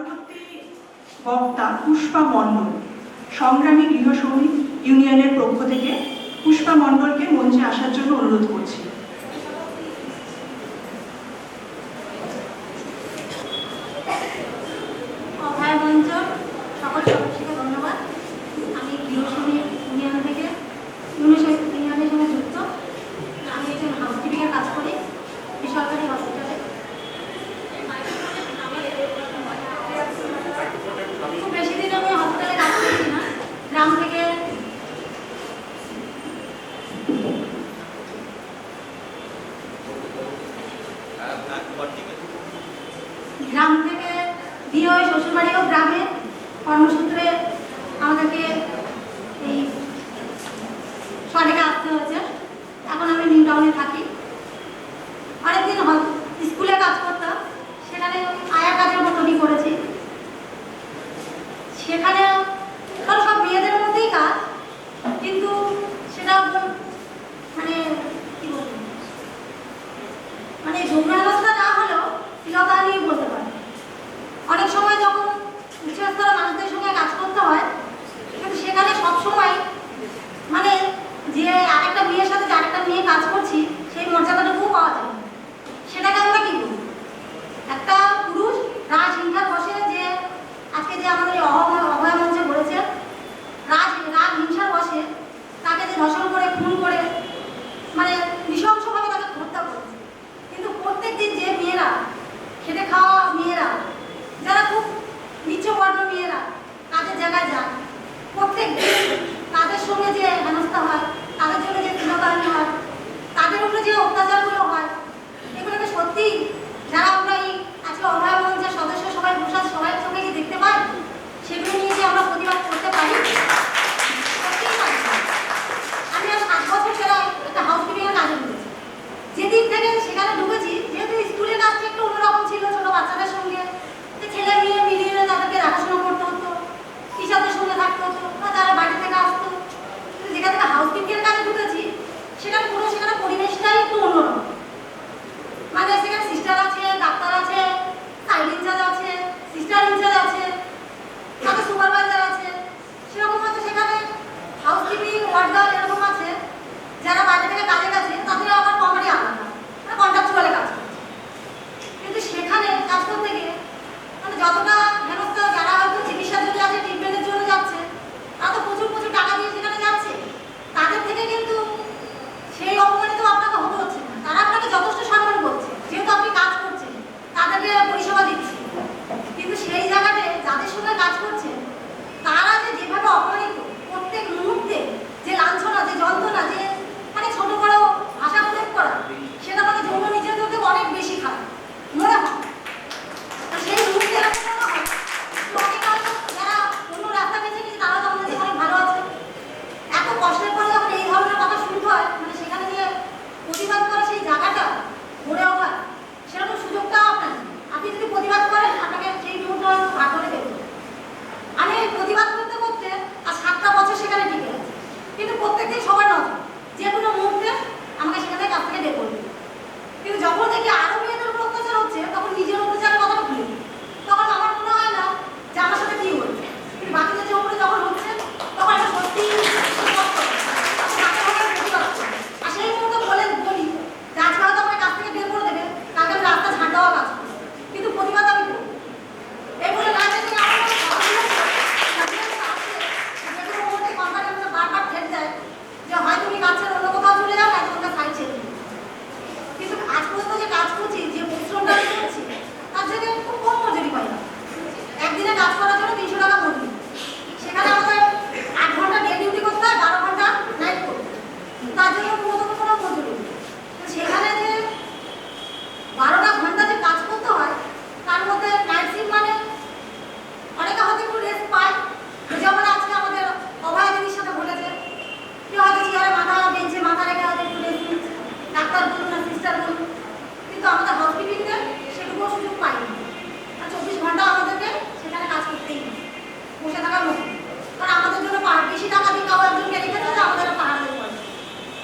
পরবর্তী বক্তা পুষ্পা মণ্ডল, সংগ্রামী গৃহশ্রমিক ইউনিয়নের পক্ষ থেকে পুষ্পা মণ্ডলকে মঞ্চে আসার জন্য অনুরোধ করছি। সকল সদস্যকে ধন্যবাদ। আমি গৃহশ্রমিক ইউনিয়ন থেকে ইউনিয়নের সঙ্গে যুক্ত। আমি একজন হাউসকিপিংয়ের কাজ করি বেসরকারি হসপিটালে। খুব বেশি দিন আমি হসপিটালে কাজ করছি না। গ্রাম থেকে বিয়ে হয়ে শ্বশুরবাড়িও গ্রামে, কর্মসূত্রে আমাদেরকে এই শহরে আসতে হয়েছে। এখন আমি নিউ টাউনে থাকি। অনেকদিন স্কুলে কাজ করতাম, সেখানে আয়া কাজের মতনই করেছি। সেখানে সব মেয়েদের মধ্যেই কাজ, কিন্তু সেটা মানে কি বলবো, মানে যৌন অবস্থা না হলেও স্থিরতা নিয়ে বলতে পারি। অনেক সময় যখন উচ্চস্তরের মানুষদের সঙ্গে কাজ করতে হয়, কিন্তু সেখানে সবসময় মানে যে আরেকটা মেয়ের সাথে যে আরেকটা মেয়ে কাজ করছি সেই মর্যাদাটুকু পাওয়া যায়। সেটাকে আমরা কি বলি, একটা পুরুষ রাজহিংসার বসে যে আজকে যে আমাদের অভয় মঞ্চে বলেছে, রাগ হিংসার বসে তাকে যে ধর্ষণ করে খুন করে মানে নৃশংসভাবে তাকে হত্যা করেছে। কিন্তু প্রত্যেক দিন যে মেয়েরা খেটে খাওয়া মেয়েরা, যারা খুব নিচু বর্ণ মেয়েরা কাজের জায়গায় যায়, প্রত্যেক দিন তাদের সঙ্গে যে হেনস্থা হয়, তাদের জন্য যে তৃণকাহিনী হয়, তাদের উপরে যে অত্যাচারগুলো হয়, এগুলোকে সত্যি যারা আমরা এই আজকে অভয় মঞ্চের সদস্য সবাই বসা সবাই চোখে কি দেখতে পাই, সেগুলো নিয়ে যে আমরা প্রতিবাদ করতে পারি, সত্যিই পারি। আমি আর 7 বছর সেরা একটা হাউসকিপিংয়ের কাজে ঢুকেছি। যেদিন থেকে সেখানে ঢুকেছি, যেহেতু স্কুলের কাজটা একটু অন্যরকম ছিল, ছোট বাচ্চাদের সঙ্গে ছেলে মেয়ে মিলিয়ে তাদেরকে দেখাশোনা করতে হতো, টিচারদের সঙ্গে থাকতে হতো, বা যারা বাড়ি থেকে আসতো। কিন্তু যেখান থেকে হাউসকিপিংয়ের কাজে ঢুকেছি, সেখানে পরিবেশটাই একটু অন্যরকম। মানে সেখানে সিস্টার আছে, ডাক্তার আছে, সাইড ইনচার্জ আছে, সিস্টার ইনচার্জ আছে, সাথে সুপারভাইজার আছে। সেরকম হয়তো সেখানে হাউসকিপিং ওয়ার্ডার এরকম আছে, যারা বাইরে থেকে কাজে গেছে তাদের আবার কোম্পানি আলাদা, মানে কন্ট্রাকচুয়ালে কাজ করে। কিন্তু সেখানে কাজ করতে গিয়ে মানে যতটা হেনস্থা, যারা হয়তো চিকিৎসার জন্য আছে, ট্রিটমেন্টের জন্য যাচ্ছে, তারা তো প্রচুর টাকা দিয়ে সেখানে যাচ্ছে, তাদের থেকে কিন্তু সেই অপমানিত আপনাকে হতে হচ্ছে না। তারা আপনাকে যথেষ্ট সম্মান করছে, যেহেতু আপনি কাজ করছেন, তাদেরকে পরিষেবা দিচ্ছে। কিন্তু সেই জায়গাতে যাদের সঙ্গে কাজ করছে, তারা যে যেভাবে অপমানিত, প্রত্যেক মুহূর্তে যে লাঞ্ছনা, যে যন্ত্রণা, যে মানে ছোট বড় ভাষা প্রয়োগ করা, সেটা মানে যৌন নির্যাতনকে অনেক বেশি খারাপ মনে হয়। সেই মুহূর্তে এরকম মনে হয় যারা অন্য রাস্তা বেছে নিয়েছে তারা তো আমাদের অনেক ভালো আছে। এত কষ্টের পরে যখন এই ধরনের কথা শুনতে হয়, মানে সেখানে যে প্রতিবাদ করা, সেই জায়গাটা গড়ে ওঠা, সেরকম সুযোগটাও আপনার। আপনি যদি প্রতিবাদ করেন, আপনাকে সেই মুহূর্তে ভাগ করে দেবেন। আমি প্রতিবাদ করতে করতে আর 7টা বছর সেখানে টিকে আছে, কিন্তু প্রত্যেকদিন সবার নজর যে কোনো মুহূর্তে আমাকে সেখানে কাছ থেকে বের করবে। কিন্তু যখন দেখি আরো মেয়েদের উপর অত্যাচার হচ্ছে, তখন নিজের অত্যাচারের কথাটা ভুলে দিই। তখন আমার মনে হয় না যে আমার সাথে কি হচ্ছে, কিন্তু বাকিদের যে উপরে যখন হচ্ছে, তখন আমি সত্যি আর সেই মুহূর্তে বলি যে আজকে হয়তো আমার কাছ থেকে বের করে দেবে, কালকে আমি রাস্তা ঝাঁট দেওয়া কাজ করবো, কিন্তু প্রতিবাদ আমি করবো। এই বলে না যে কোম্পানি বারবার ঠেট দেয় যে হয় তুমি কাজের অন্য কোথাও চলে যাও, না তোমাকে সাইড ছেড়ে দিই। কিন্তু আজ পর্যন্ত যে কাজ করছি, যে পরিশ্রমটা আমি করছি, তার জন্য খুব কম মজুরি পাই না। একদিনে কাজ করার জন্য 300 টাকা মজুরি। সেখানে আমাদের 8 ঘন্টা ডে ডিউটি করতে হয়, 12 ঘন্টা নাইট করতে হয়, তার জন্য ন্যূনতম কোনো মজুরি। সেখানে যে 12টা ঘন্টা যে কাজ করতে হয়, তার মধ্যে নাইট শিফট মানে অনেকে হয়তো একটু রেস্ট পায়, যেমন আজকে আমাদের অভয় দিদির সাথে ঘটেছে। কেউ হয়তো চেয়ারে মাথা বেঞ্চে মাথা রেখে হয়তো একটু রেস্ট নিচ্ছে, ডাক্তার বলুন না সিস্টার বলুন। কিন্তু আমাদের হাউসকিপিংয়ে সেটুকুও সুযোগ পাইনি। আর 24 ঘন্টা আমাদেরকে সেখানে কাজ করতেই হবে, বসে থাকার মতো। কারণ আমাদের জন্য বেশি টাকা দিয়ে কাউ একজনকে রেখে দিলে আমাদের পাহাড় হয়ে পড়ে,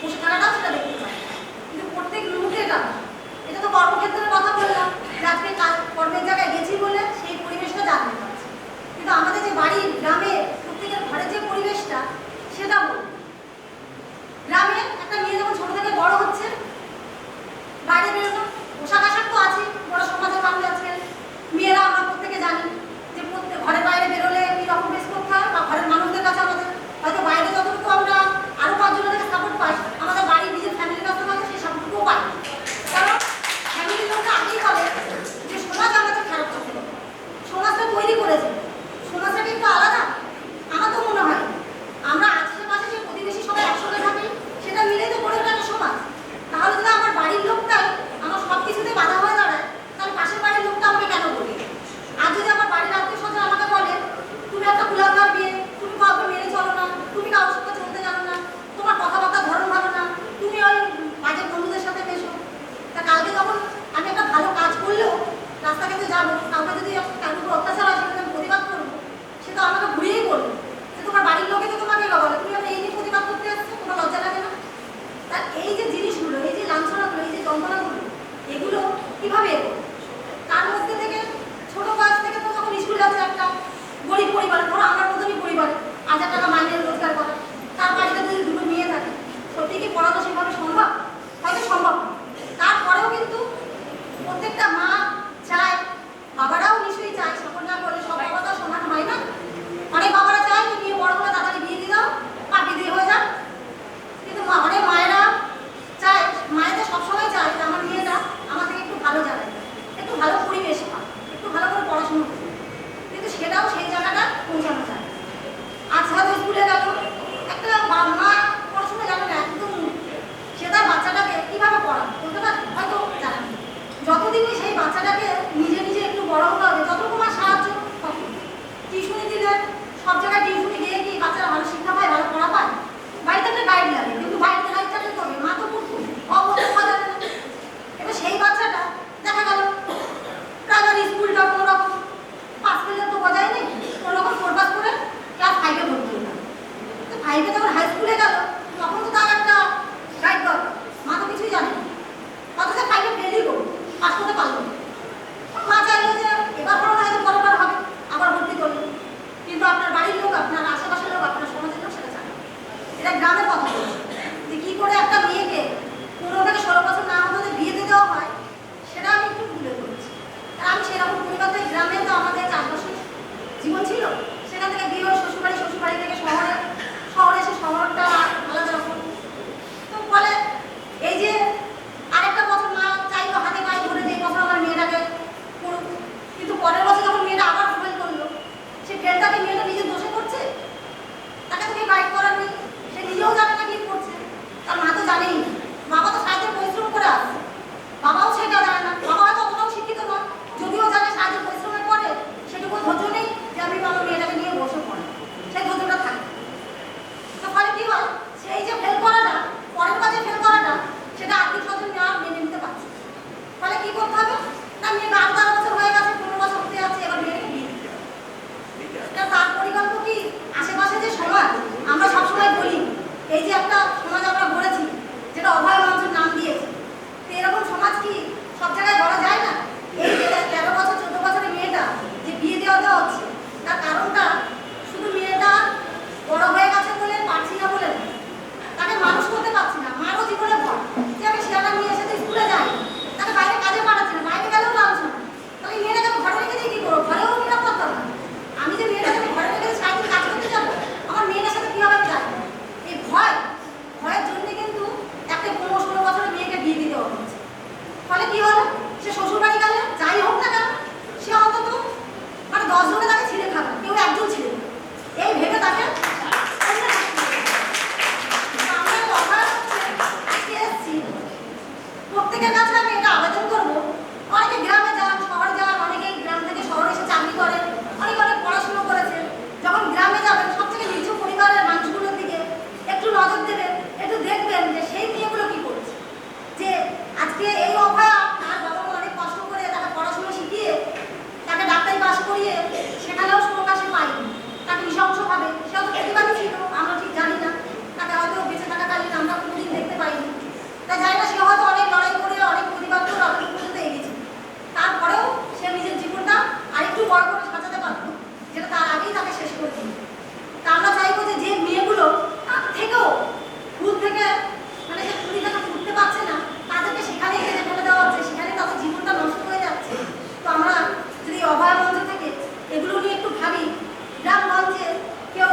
বসে থাকাটাও আমাকে ঘুরিয়েই বললো যে তোমার বাড়ির লোকে তো তোমাকে বলে, তুমি আমরা এই নিয়ে প্রতিবাদ করতে আসছো, তোমার লজ্জা লাগে না? তার এই যে জিনিসগুলো, এই যে লাঞ্ছনাগুলো, এই যে যন্ত্রণাগুলো, এগুলো কিভাবে এগোবে? তার মধ্যে থেকে ছোট বয়স থেকে তো যখন স্কুল যাচ্ছে একটা গরিব পরিবার, ধরো আমার মতনই পরিবার, 1000 টাকা মাইনে রোজগার করে, তার বাড়িতে যদি দুটো মেয়ে থাকে, সত্যি কি পড়ানো সেভাবে সম্ভব? হয়তো সম্ভব না। তারপরেও কিন্তু প্রত্যেকটা মা চায়, বাবারাও নিশ্চয়ই চায়, সকল না করলে সব বাবা তো সমান হয় না। অনেক বাবারা চায় যে মেয়ে বড় করে তাড়াতাড়ি বিয়ে দিয়ে দাও, পাপি দিয়ে হয়ে যাক। কিন্তু অনেক মায়েরা চায়, মায়েদের সবসময় চায় যে আমার মেয়েটা আমার থেকে একটু ভালো জায়গায়, একটু ভালো পরিবেশ পায়, একটু ভালো করে পড়াশোনা করে, কিন্তু সেটাও সেই জায়গাটা পৌঁছানো যায়। আজ হয়তো স্কুলে গেল, একটা মা পড়াশোনা জানে না, একদম সে তার বাচ্চাটাকে কিভাবে পড়াবে বলতে পারে, হয়তো জানে না। যতদিনই সেই বাচ্চাটাকে নিজে নিজে একটু বড় হতে হবে, যতটুকু আমার সাহায্য, টিউশনি দিলে সব জায়গায় টিউশনি গিয়ে কি বাচ্চারা ভালো শিক্ষা পায়, ভালো পড়া পায়? বাড়িতে একটা গাইড লাগে, কিন্তু বাড়িতে গাইড চালিয়ে করবে, মা তো পড়তো অবশ্যই পাওয়া যাবে না। এবার সেই বাচ্চাটা দেখা গেল প্রাইমারি স্কুলটা কোনো রকম পাস ফেলে তো বজায় নেই, কোনো রকম 4 পাস করে ক্লাস 5-এ ভর্তি হলো। তো 5-এ যখন হাই স্কুলে গেল, তখন তো তার একটা গাইড দরকার, মা তো কিছুই জানে না, অথচ 5-এ ফেলই করলো, পাস করতে পারলো না। মা চাইলো যে এবার পড়া হয়তো পরেরবার হবে, আবার ভর্তি করলো, কিন্তু আপনার বাড়ির লোক, আপনার আশেপাশের লোক, আপনার সমাজের লোক সেটা জানে। এটা গ্রামের কথা বলছে, যে কি করে একটা মেয়েকে 15 থেকে 16 বছর না হতে বিয়ে দিয়ে দেওয়া হয়, সেটা আমি একটু তুলে ধরেছি। আর আমি সেরকম পরিবার থেকে, গ্রামে তো আমাদের চাষবাসের জীবন ছিল, সেখান থেকে বিয়ে হয়ে শ্বশুরবাড়ি, শ্বশুরবাড়ি থেকে শহরে এসে শহরটা আলাদা রকম। তো বলে এই যে আরেকটা বছর মা চাইলো হাতে পায়ে ধরে যে এই বছর আমার মেয়েটাকে পড়ুক, কিন্তু পরের বছর যখন মেয়েটা আবার ফেল করলো, সে ফেলটাকে মেয়েটা নিজের দোষে করছে, তাকে তো কেউ গাইড করার নেই, সে নিজেও জানে না কি করছে, তার মা তো জানেই না, বাবা তো সাহায্যের পরিশ্রম করে আসছে, বাবাও সেটা জানে না, বাবা হয়তো অতটাও শিক্ষিত নয়, যদিও জানে সাহায্যের পরিশ্রমের পরে সেটুকু ধৈর্য নেই যে আমি আমার মেয়েটাকে নিয়ে বসে পড়ে, সেই ধৈর্যটা থাকে। তো ফলে কি হয়, সেই যে ফেল করাটা, পরের কাজে ফেল করাটা, সেটা আর্থিক স্বজন নেওয়া মেনে নিতে পারছে। ফলে কি করতে হবে না, মেয়ে 12 বছর হয়ে গেছে, 15 বছর হতে যাচ্ছে, এবার মেয়েকে বিয়ে দিতে হবে। এটা তার পরিকল্প কি আশেপাশে যে সমাজ, আমরা সবসময় বলি এই যে একটা সমাজ আমরা গড়েছি, যেটা অভয় মঞ্চের নাম দিয়েছি, তো এরকম সমাজ কি সব জায়গায় গড়া যায় না? এই যে 13 বছর 14 বছরের মেয়েটা যে বিয়ে দেওয়া হচ্ছে, তার কারণটা শুধু মেয়েটা বড় হয়ে গেছে বলে, পারছি না বলে না, তাকে মানুষ করতে পারছি না, মারও জীবনে ভয় যে আমি শেয়ালা নিয়ে এসে তো স্কুলে যাই, তাকে বাইরে কাজে পাঠাচ্ছি না, বাইরে গেলেও লাঞ্ছ না, তাহলে মেয়েটাকে ঘরে রেখে দিয়ে কি করবো? ঘরেও নিরাপত্তা না, আমি যে মেয়েটাকে ঘরে রেখে সারাদিন কাজ করতে যাবো, আমার মেয়েটার সাথে কিভাবে আমি যাবো? এই ভয়ের জন্য কিন্তু একটা 15-16 বছরের মেয়েকে বিয়ে দিতে হচ্ছে। ফলে কি হলো, সে শ্বশুর বাড়ি গেলে যাই হোক না কেন, সে অন্তত মানে 10 জনে তাকে ছিঁড়ে খাবে, কেউ একজন ছিঁড়ে, এই ভেবে তাকে প্রত্যেকের কাছে আমি এটা আবেদন করবো, অনেকে গ্রামে যান, শহরে যান, অনেকে গ্রাম থেকে শহরে এসে চাকরি করেন, অনেক পড়াশুনো করেছেন, যখন গ্রামে যাবেন সব থেকে নিচু পরিবারের মানুষগুলোর দিকে একটু নজর দেবেন, একটু দেখবেন যে সেই মেয়েগুলো কি করছে, যে আজকে এই অভয়া তার বাবা মা অনেক কষ্ট করে তাকে পড়াশুনো শিখিয়ে তাকে ডাক্তারি পাস করিয়ে সেখানেও প্রকাশে পায়নি, তাকে নৃশংসভাবে, সে হয়তো প্রতিবাদী ছিল, আমরা ঠিক জানি না, তাকে হয়তো বেঁচে থাকাকালীন আমরা কোনোদিন দেখতে পাইনি, তাই জানি না, সে হয়তো অনেক লড়াই করে, অনেক প্রতিবাদ করে অনেক পর্যন্ত এগিয়েছে, তারপরেও সে নিজের জীবনটা আরেকটু বড় করে সাজাতে পারতো, যেটা তার আগেই তাকে শেষ করে দিল। তা আমরা চাইবো যে মেয়েগুলো তার থেকেও ফুল থেকে মানে যে ফুলি থেকে ফুটতে পারছে না, তাদেরকে সেখানেই ফেলে ফেলে দেওয়া হচ্ছে, সেখানে তাদের জীবনটা নষ্ট হয়ে যাচ্ছে। তো আমরা যদি অভয় মঞ্চ থেকে এগুলো নিয়ে একটু ভাবি, গ্রামগঞ্জে কেউ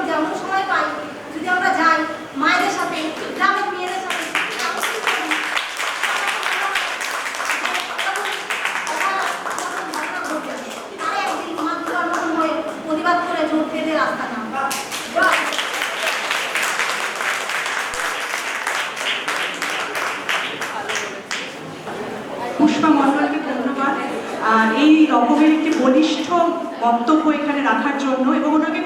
যেমন সময় পাই, যদি আমরা যাই মায়েদের সাথে, গ্রামের মেয়েদের সাথে, তারা একদিন মাতৃ হয়ে প্রতিবাদ করে জোট বেঁধে রাস্তা নামবে। পুষ্পা মণ্ডলকে ধন্যবাদ এই রকমের একটি বলিষ্ঠ বক্তব্য এখানে রাখার জন্য, এবং ওনাকে